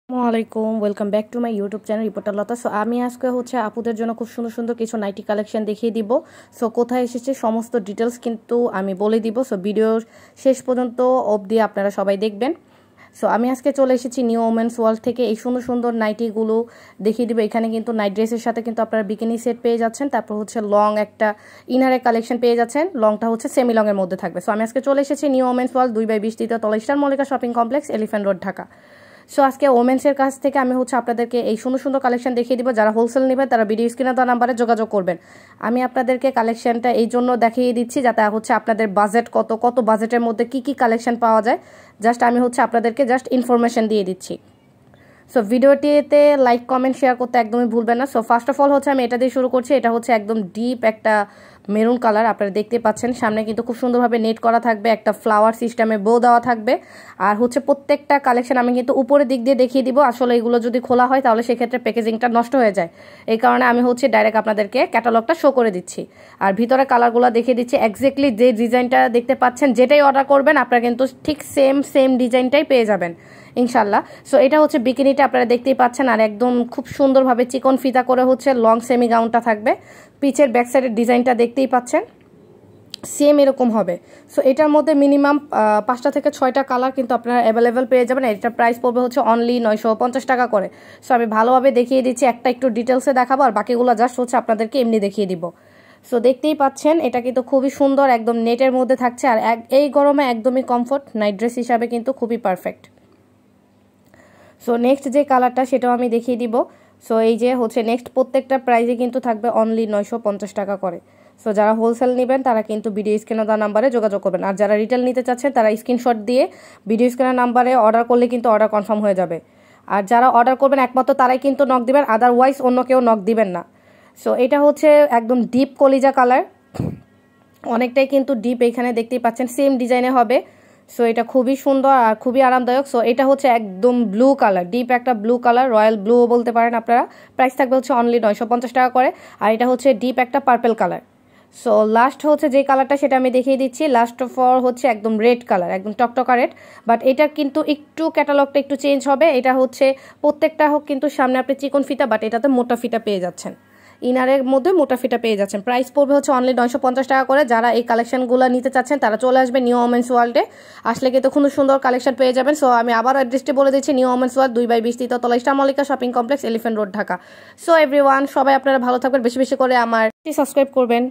আসসালামাইকুম welcome back to my YouTube channel reporter Lata. So আমি আজকে আপুদের জন্য খুব সুন্দর সুন্দর কিছু নাইটি কালেকশন দেখিয়ে দিব। সো কোথায় এসেছে সমস্ত ডিটেলস কিন্তু আমি বলে দিব। সো ভিডিওর শেষ পর্যন্ত অবধি আপনারা সবাই দেখবেন। সো আমি আজকে চলে এসেছি নিউ ওমেন্স ওয়ার্ল্ড থেকে এই সুন্দর সুন্দর নাইটিগুলো দেখিয়ে দিব। এখানে কিন্তু নাইট ড্রেসের সাথে কিন্তু আপনারা বিকিনি সেট পেয়ে যাচ্ছেন, তারপর লং একটা ইনারের কালেকশন পেয়ে যাচ্ছেন। লংটা সেমি লংয়ের মধ্যে থাকবে। সো আমি আজকে চলে এসেছি নিউ ওমেন্স ওয়ার্ল্ড 2/20 তলা star Mallika shopping complex, elephant road, Dhaka. So আজকে ওমেন্সের কাছ থেকে আমি আপনাদেরকে এই সুন্দর সুন্দর কালেকশন দেখিয়ে দিব। যারা হোলসেল নেবেন তারা ভিডিও স্ক্রিনে দেওয়া নাম্বারে যোগাযোগ করবেন। আমি আপনাদেরকে কালেকশনটা এই জন্য দেখিয়ে দিচ্ছি যাতে আপনাদের বাজেট কত বাজেটের মধ্যে কি কি কালেকশন পাওয়া যায়, জাস্ট আমি আপনাদেরকে জাস্ট ইনফরমেশন দিয়ে দিচ্ছি। সো ভিডিওটিতে লাইক কমেন্ট শেয়ার করতে একদমই ভুলবেন না। সো ফার্স্ট অফ অল আমি এটা দিয়ে শুরু করছি। এটা একদম ডিপ একটা মেরুন কালার, আপনারা দেখতে পাচ্ছেন। সামনে কিন্তু খুব সুন্দরভাবে নেট করা থাকবে, একটা ফ্লাওয়ার সিস্টেমে বো দেওয়া থাকবে। আর প্রত্যেকটা কালেকশন আমি কিন্তু উপরের দিক দিয়ে দেখিয়ে দিব। আসলে এগুলো যদি খোলা হয় তাহলে সেক্ষেত্রে প্যাকেজিংটা নষ্ট হয়ে যায়। এই কারণে আমি ডাইরেক্ট আপনাদেরকে ক্যাটালগটা শো করে দিচ্ছি। আর ভিতরে কালারগুলো দেখিয়ে দিচ্ছি। এক্স্যাক্টলি যে ডিজাইনটা দেখতে পাচ্ছেন, যেটাই অর্ডার করবেন আপনারা কিন্তু ঠিক সেম ডিজাইনটাই পেয়ে যাবেন ইনশাল্লাহ। সো এটা বিকিনিটা আপনারা দেখতেই পাচ্ছেন। আর একদম খুব সুন্দরভাবে চিকন ফিতা করে লং সেমি গাউনটা থাকবে। পিচের ব্যাক সাইডের ডিজাইনটা দেখতেই পাচ্ছেন, সেম এরকম হবে। সো এটার মধ্যে মিনিমাম 5টা থেকে 6টা কালার কিন্তু আপনারা অ্যাভেলেবেল পেয়ে যাবেন। এটার প্রাইস পড়বে অনলি 950 টাকা করে। সো আমি ভালোভাবে দেখিয়ে দিচ্ছি, একটা একটু ডিটেলসে দেখাবো আর বাকিগুলো জাস্ট আপনাদেরকে এমনি দেখিয়ে দিব। সো দেখতেই পাচ্ছেন এটা কিন্তু খুবই সুন্দর, একদম নেটের মধ্যে থাকছে। আর এই গরমে একদমই কমফোর্ট, নাইট ড্রেস হিসাবে কিন্তু খুবই পারফেক্ট। সো নেক্সট যে কালারটা সেটাও আমি দেখিয়ে দিব। সো এই যে নেক্সট প্রত্যেকটা প্রাইসে কিন্তু থাকবে অনলি 950 টাকা করে। সো যারা হোলসেল নেবেন তারা কিন্তু ভিডিও স্ক্রিনে দেওয়া নাম্বারে যোগাযোগ করবেন। আর যারা রিটেল নিতে চাচ্ছেন তারা স্ক্রিনশট দিয়ে ভিডিও স্ক্রিনের নাম্বারে অর্ডার করলে কিন্তু অর্ডার কনফার্ম হয়ে যাবে। আর যারা অর্ডার করবেন একমাত্র তারাই কিন্তু নক দিবেন, আদারওয়াইজ অন্য কেউ নক দিবেন না। সো এটা একদম ডিপ কলিজা কালার, অনেকটাই কিন্তু ডিপ। এখানে দেখতেই পাচ্ছেন সেম ডিজাইনে হবে। সো এটা খুবই সুন্দর আর খুবই আরামদায়ক। সো এটা একদম ব্লু কালার, ডিপ একটা ব্লু কালার, রয়্যাল ব্লু বলতে পারেন আপনারা। প্রাইস থাকবে অনলি 950 টাকা করে। আর এটা ডিপ একটা পার্পল কালার। সো লাস্ট যে কালারটা সেটা আমি দেখিয়ে দিচ্ছি। লাস্ট ফর একদম রেড কালার, একদম টকটকা রেড। বাট এটা কিন্তু একটু ক্যাটালগটা একটু চেঞ্জ হবে। এটা প্রত্যেকটা কিন্তু সামনে আপনি চিকন ফিতা, বাট এটাতে মোটা ফিতা পেয়ে যাচ্ছেন। ইনারের মধ্যে মোটা ফিটা পেয়ে যাচ্ছেন। প্রাইস পড়বে অনলি 950 টাকা করে। যারা এই কালেকশনগুলো নিতে চাচ্ছেন তারা চলে আসবে নিউ ওমেন্স ওয়ার্ল্ডে। আসলে কিন্তু খুব সুন্দর কালেকশন পেয়ে যাবেন। সো আমি আবার অ্যাড্রেসটি বলে দিচ্ছি, নিউ ওমেন্স ওয়ার্ল্ড 2/20 তলা star Mallika shopping complex, elephant road, Dhaka. So everyone, সবাই আপনারা ভালো থাকবেন, বেশি বেশি করে আমার সাবস্ক্রাইব করবেন।